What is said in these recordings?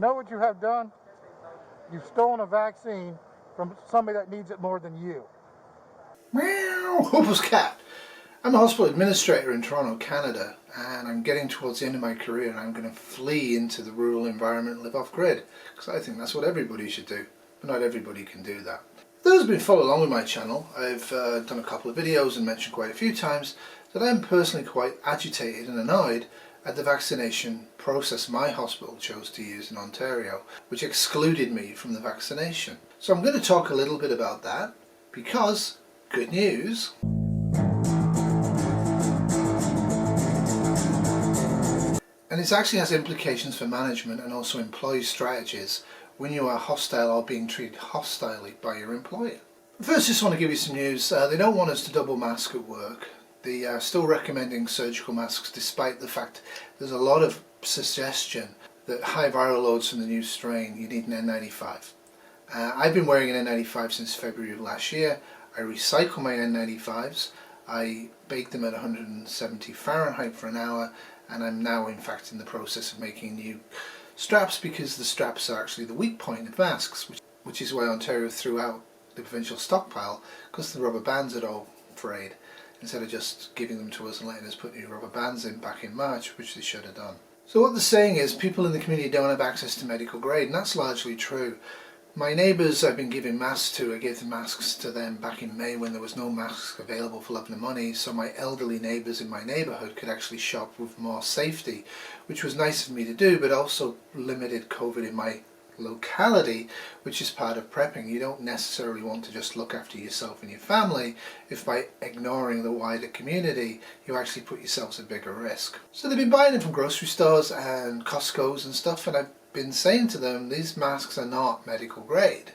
know what you have done? You've stolen a vaccine from somebody that needs it more than you. Meow! Huples cat. I'm a hospital administrator in Toronto, Canada, and I'm getting towards the end of my career and I'm going to flee into the rural environment and live off-grid, because I think that's what everybody should do, but not everybody can do that. Those who've been following along with my channel, I've done a couple of videos and mentioned quite a few times that I'm personally quite agitated and annoyed at the vaccination process my hospital chose to use in Ontario, which excluded me from the vaccination. So I'm going to talk a little bit about that, because, good news, and it actually has implications for management and also employee strategies when you are hostile or being treated hostilely by your employer. First, just want to give you some news. They don't want us to double mask at work. They are still recommending surgical masks, despite the fact there's a lot of suggestion that high viral loads from the new strain, you need an N95. I've been wearing an N95 since February of last year. I recycle my N95s. I bake them at 170 Fahrenheit for an hour, and I'm now in fact in the process of making new straps, because the straps are actually the weak point of masks, which is why Ontario threw out the provincial stockpile, because the rubber bands are all frayed, instead of just giving them to us and letting us put new rubber bands in back in March, which they should have done. So what they're saying is people in the community don't have access to medical grade, and that's largely true. My neighbours I've been giving masks to, I gave the masks to them back in May when there was no masks available for love nor money, so my elderly neighbours in my neighbourhood could actually shop with more safety, which was nice of me to do, but also limited COVID in my locality, which is part of prepping. You don't necessarily want to just look after yourself and your family if by ignoring the wider community you actually put yourselves at bigger risk. So they've been buying them from grocery stores and Costco's and stuff, and I've been saying to them, these masks are not medical grade.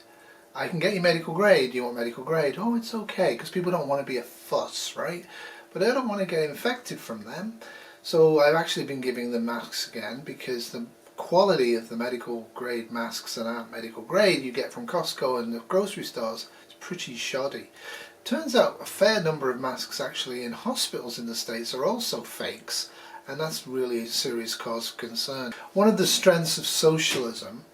I can get you medical grade. Do you want medical grade? Oh, it's okay, because people don't want to be a fuss, right? But I don't want to get infected from them. So I've actually been giving them masks again, because the quality of the medical grade masks that aren't medical grade you get from Costco and the grocery stores is pretty shoddy. Turns out a fair number of masks actually in hospitals in the States are also fakes, and that's really a serious cause of concern. One of the strengths of socialism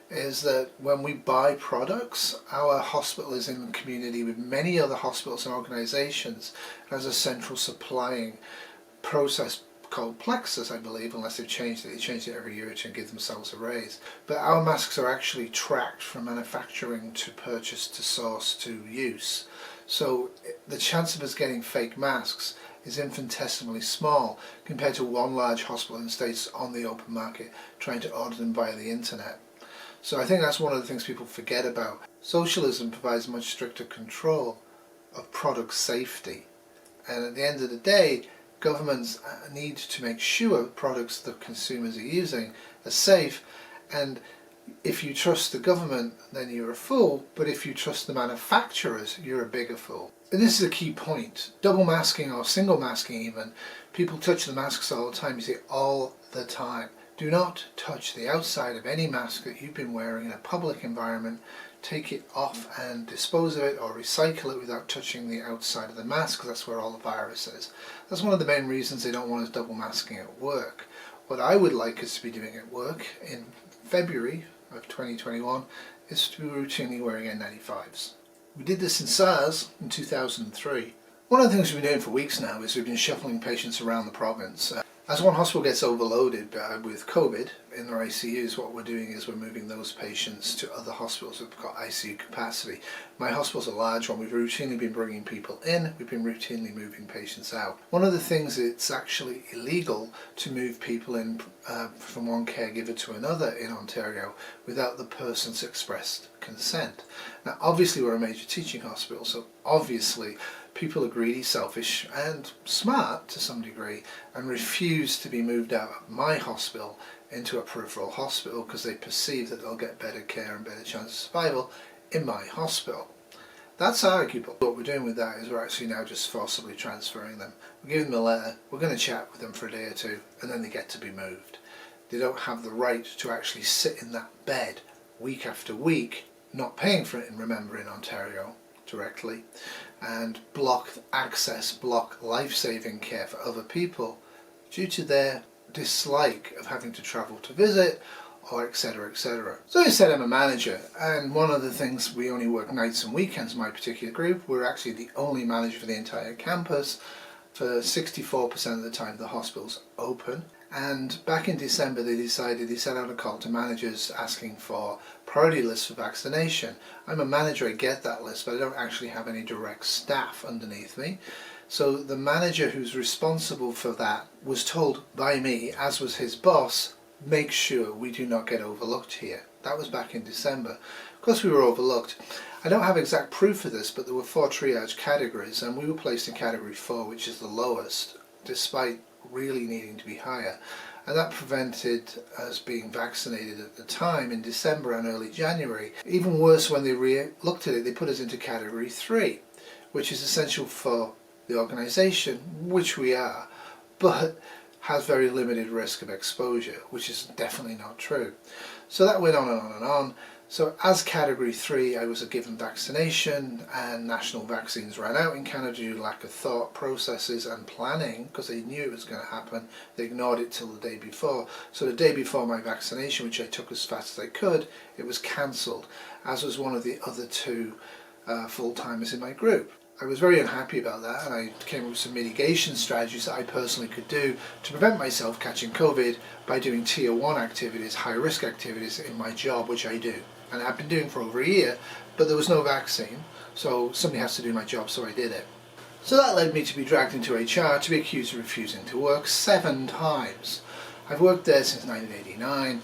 is that when we buy products, our hospital is in community with many other hospitals and organisations as a central supplying process called Plexus, I believe, unless they've changed it. They change it every year to give themselves a raise. But our masks are actually tracked from manufacturing to purchase to source to use. So the chance of us getting fake masks is infinitesimally small compared to one large hospital in the States on the open market trying to order them via the internet. So I think that's one of the things people forget about. Socialism provides much stricter control of product safety, and at the end of the day governments need to make sure products that consumers are using are safe, and if you trust the government then you're a fool, but if you trust the manufacturers you're a bigger fool. And this is a key point. Double masking or single masking even, people touch the masks all the time. You see all the time. Do not touch the outside of any mask that you've been wearing in a public environment. Take it off and dispose of it or recycle it without touching the outside of the mask, because that's where all the virus is. That's one of the main reasons they don't want us double masking at work. What I would like us to be doing at work in February of 2021 is to be routinely wearing N95s. We did this in SARS in 2003. One of the things we've been doing for weeks now is we've been shuffling patients around the province. As one hospital gets overloaded with COVID in their ICUs, what we're doing is we're moving those patients to other hospitals that have got ICU capacity. My hospital's a large one. We've routinely been bringing people in, we've been routinely moving patients out. One of the things, it's actually illegal to move people in from one caregiver to another in Ontario without the person's expressed consent. Now obviously we're a major teaching hospital, so obviously people are greedy, selfish and smart to some degree and refuse to be moved out of my hospital into a peripheral hospital because they perceive that they'll get better care and better chance of survival in my hospital. That's arguable. What we're doing with that is we're actually now just forcibly transferring them. We're giving them a letter, we're going to chat with them for a day or two, and then they get to be moved. They don't have the right to actually sit in that bed week after week, not paying for it, and remember, in Ontario directly, and block access, block life-saving care for other people due to their dislike of having to travel to visit or etc, etc. So I said I'm a manager, and one of the things, we only work nights and weekends in my particular group. We're actually the only manager for the entire campus. For 64% of the time the hospital's open. And back in December they sent out a call to managers asking for priority lists for vaccination. I'm a manager, I get that list, but I don't actually have any direct staff underneath me. So the manager who's responsible for that was told by me, as was his boss, make sure we do not get overlooked here. That was back in December. Of course we were overlooked. I don't have exact proof of this, but there were 4 triage categories and we were placed in category 4, which is the lowest, despite really needing to be higher. And that prevented us being vaccinated at the time in December and early January. Even worse, when they looked at it, they put us into category 3, which is essential for the organisation, which we are, but has very limited risk of exposure, which is definitely not true. So that went on and on and on. So as category 3 I was given vaccination, and national vaccines ran out in Canada due to lack of thought processes and planning, because they knew it was going to happen. They ignored it till the day before. So the day before my vaccination, which I took as fast as I could, it was cancelled, as was one of the other 2 full-timers in my group. I was very unhappy about that, and I came up with some mitigation strategies that I personally could do to prevent myself catching COVID by doing tier 1 activities, high risk activities in my job, which I do. And I've been doing for over a year, but there was no vaccine, so somebody has to do my job, so I did it. So that led me to be dragged into HR to be accused of refusing to work 7 times. I've worked there since 1989.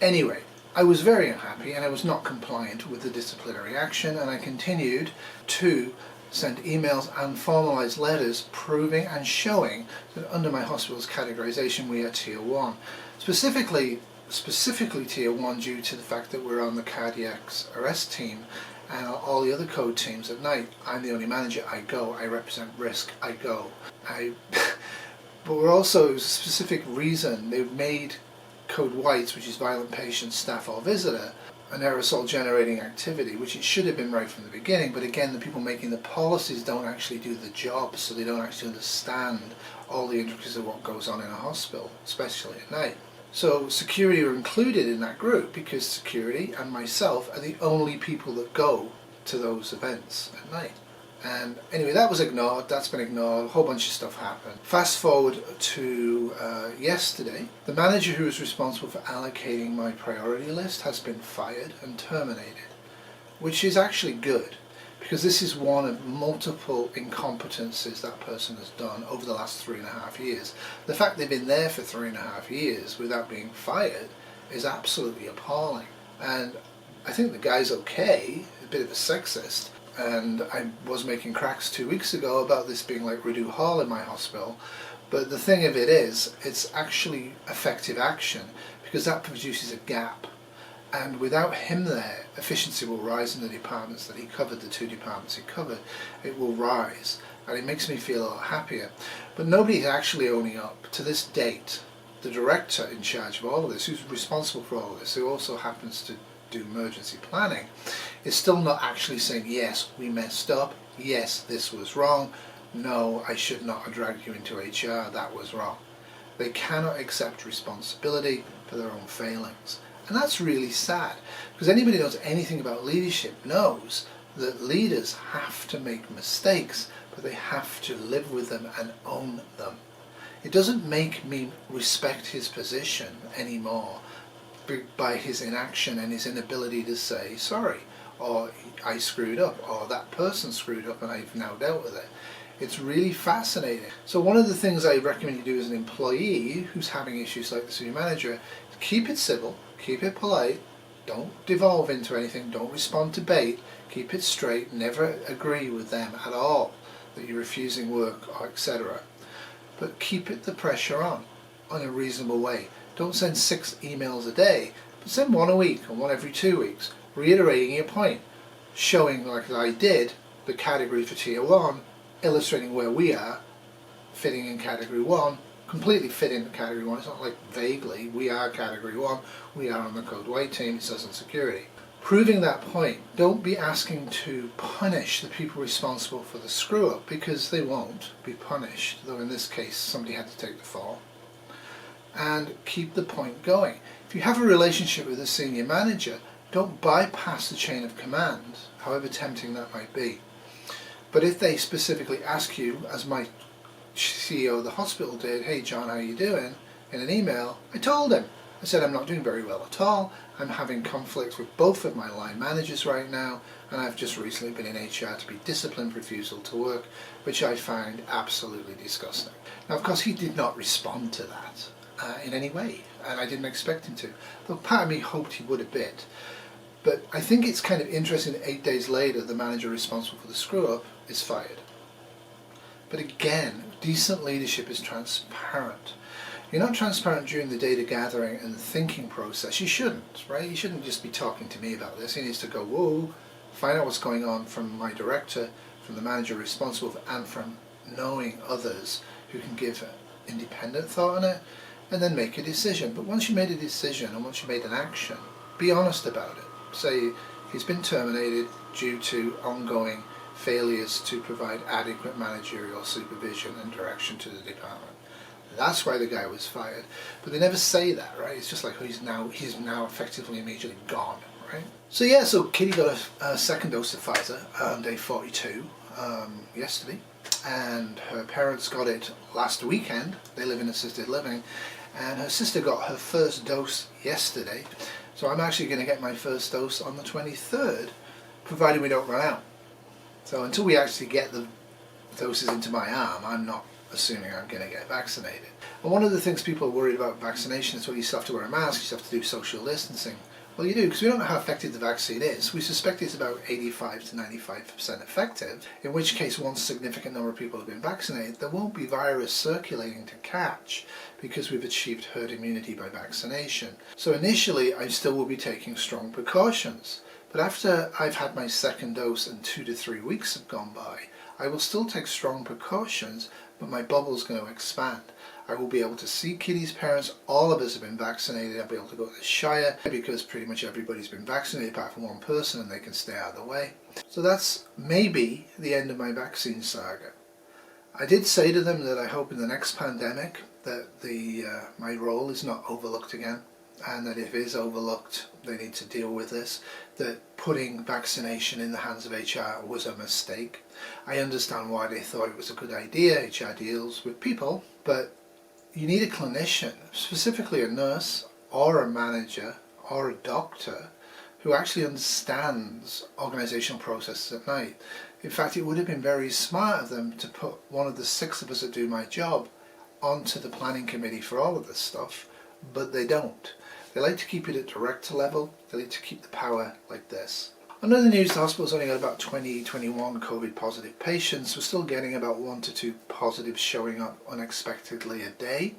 Anyway, I was very unhappy and I was not compliant with the disciplinary action, and I continued to send emails and formalised letters proving and showing that under my hospital's categorisation we are tier 1. Specifically tier 1 due to the fact that we're on the cardiac arrest team and all the other code teams at night. I'm the only manager, I go, I represent risk, I go. But we're also, a specific reason, they've made code whites, which is violent patient, staff or visitor, an aerosol generating activity, which it should have been right from the beginning, but again the people making the policies don't actually do the job, so they don't actually understand all the intricacies of what goes on in a hospital, especially at night. So security are included in that group because security and myself are the only people that go to those events at night. And anyway, that was ignored, that's been ignored, a whole bunch of stuff happened. Fast forward to yesterday, the manager who was responsible for allocating my priority list has been fired and terminated, which is actually good, because this is one of multiple incompetencies that person has done over the last 3.5 years. The fact they've been there for 3.5 years without being fired is absolutely appalling. And I think the guy's okay, a bit of a sexist, and I was making cracks 2 weeks ago about this being like Rideau Hall in my hospital, but the thing of it is, it's actually effective action, because that produces a gap. And without him there, efficiency will rise in the departments that he covered, the 2 departments he covered. It will rise, and it makes me feel a lot happier. But nobody is actually owning up to this date. The director in charge of all of this, who's responsible for all of this, who also happens to do emergency planning, is still not actually saying, yes, we messed up, yes, this was wrong, no, I should not have dragged you into HR, that was wrong. They cannot accept responsibility for their own failings. And that's really sad, because anybody who knows anything about leadership knows that leaders have to make mistakes, but they have to live with them and own them. It doesn't make me respect his position anymore by his inaction and his inability to say sorry, or I screwed up, or that person screwed up and I've now dealt with it. It's really fascinating. So one of the things I recommend you do as an employee who's having issues like this with your manager is keep it civil, keep it polite, don't devolve into anything, don't respond to bait, keep it straight, never agree with them at all that you're refusing work or etc. But keep the pressure on in a reasonable way. Don't send 6 emails a day, but send 1 a week or 1 every 2 weeks, reiterating your point, showing, like I did, the category for tier 1, illustrating where we are, fitting in category 1, completely fit into category 1, it's not like vaguely, we are category 1, we are on the code white team, it says in security. Proving that point, don't be asking to punish the people responsible for the screw up, because they won't be punished, though in this case somebody had to take the fall. and keep the point going. If you have a relationship with a senior manager, don't bypass the chain of command, however tempting that might be. But if they specifically ask you, as my CEO of the hospital did, "Hey John, how are you doing?" in an email, I told him. I said, "I'm not doing very well at all. I'm having conflict with both of my line managers right now, and I've just recently been in HR to be disciplined for refusal to work, which I find absolutely disgusting." Now, of course, he did not respond to that in any way, and I didn't expect him to, though part of me hoped he would a bit. But I think it's kind of interesting that 8 days later, the manager responsible for the screw-up is fired. But again, decent leadership is transparent. You're not transparent during the data gathering and the thinking process. You shouldn't, right? You shouldn't just be talking to me about this. He needs to go, whoa, find out what's going on from my director, from the manager responsible, and from knowing others who can give independent thought on it, and then make a decision. But once you made a decision and once you made an action, be honest about it. Say he's been terminated due to ongoing failures to provide adequate managerial supervision and direction to the department. That's why the guy was fired. But they never say that, right? It's just like, oh, he's now effectively immediately gone, right? So yeah, so Kitty got a second dose of Pfizer on day 42 yesterday, and her parents got it last weekend. They live in assisted living, and her sister got her first dose yesterday. So I'm actually going to get my first dose on the 23rd, provided we don't run out. So until we actually get the doses into my arm, I'm not assuming I'm going to get vaccinated. And one of the things people are worried about vaccination is, well, you still have to wear a mask, you still have to do social distancing. Well, you do, because we don't know how effective the vaccine is. We suspect it's about 85 to 95% effective, in which case once a significant number of people have been vaccinated, there won't be virus circulating to catch because we've achieved herd immunity by vaccination. So initially, I still will be taking strong precautions. But after I've had my second dose and 2 to 3 weeks have gone by, I will still take strong precautions, but my bubble's going to expand. I will be able to see Kitty's parents. All of us have been vaccinated. I'll be able to go to the Shire because pretty much everybody's been vaccinated apart from one person, and they can stay out of the way. So that's maybe the end of my vaccine saga. I did say to them that I hope in the next pandemic that my role is not overlooked again, and that if it is overlooked, they need to deal with this, that putting vaccination in the hands of HR was a mistake. I understand why they thought it was a good idea. HR deals with people, but you need a clinician, specifically a nurse or a manager or a doctor, who actually understands organisational processes at night. In fact, it would have been very smart of them to put one of the 6 of us that do my job onto the planning committee for all of this stuff, but they don't. They like to keep it at director level. They like to keep the power like this. On other news, the hospital's only got about 21 COVID positive patients. We're still getting about 1 to 2 positives showing up unexpectedly a day.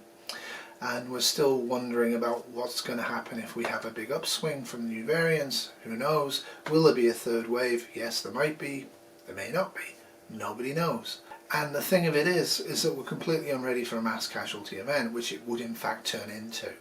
And we're still wondering about what's going to happen if we have a big upswing from new variants. Who knows? Will there be a third wave? Yes, there might be. There may not be. Nobody knows. And the thing of it is that we're completely unready for a mass casualty event, which it would in fact turn into.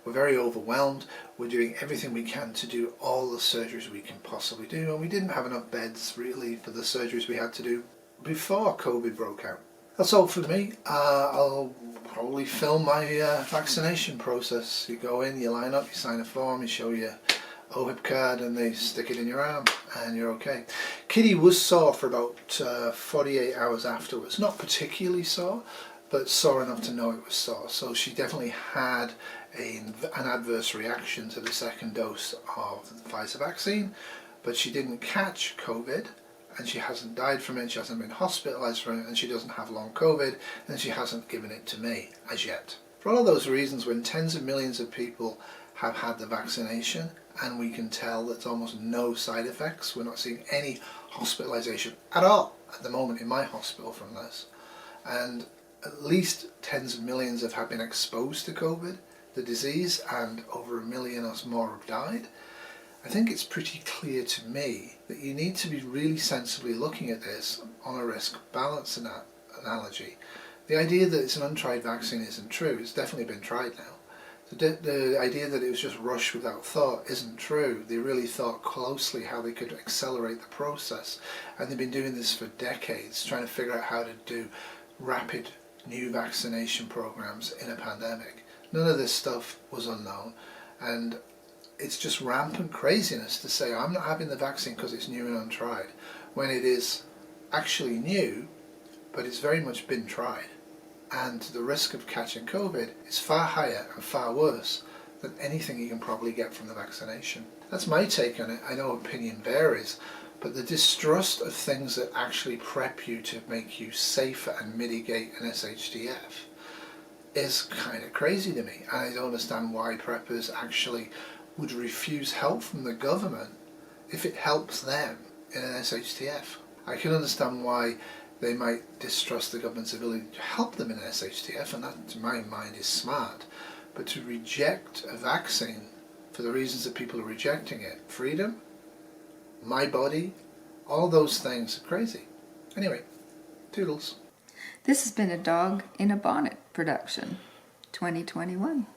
We're very overwhelmed. We're doing everything we can to do all the surgeries we can possibly do, and we didn't have enough beds really for the surgeries we had to do before COVID broke out. That's all for me. I'll probably film my vaccination process. You go in, you line up, you sign a form, you show your OHIP card, and they stick it in your arm and you're okay. Kitty was sore for about 48 hours afterwards. Not particularly sore, but sore enough to know it was sore. So she definitely had an adverse reaction to the second dose of the Pfizer vaccine, but she didn't catch COVID, and she hasn't died from it, she hasn't been hospitalised from it, and she doesn't have long COVID, and she hasn't given it to me as yet. For all of those reasons, when tens of millions of people have had the vaccination, and we can tell there's almost no side effects, we're not seeing any hospitalisation at all at the moment in my hospital from this, and at least tens of millions have been exposed to COVID, the disease, and over 1 million or more have died. I think it's pretty clear to me that you need to be really sensibly looking at this on a risk balance analogy. The idea that it's an untried vaccine isn't true. It's definitely been tried now. The idea that it was just rushed without thought isn't true. They really thought closely how they could accelerate the process, and they've been doing this for decades, trying to figure out how to do rapid new vaccination programs in a pandemic. None of this stuff was unknown, and it's just rampant craziness to say I'm not having the vaccine because it's new and untried, when it is actually new, but it's very much been tried. And the risk of catching COVID is far higher and far worse than anything you can probably get from the vaccination. That's my take on it. I know opinion varies, but the distrust of things that actually prep you to make you safer and mitigate an SHTF is kind of crazy to me. And I don't understand why preppers actually would refuse help from the government if it helps them in an SHTF. I can understand why they might distrust the government's ability to help them in an SHTF, and that to my mind is smart. But to reject a vaccine for the reasons that people are rejecting it, freedom, my body, all those things are crazy. Anyway, toodles. This has been a Dog in a Bonnet production, 2021.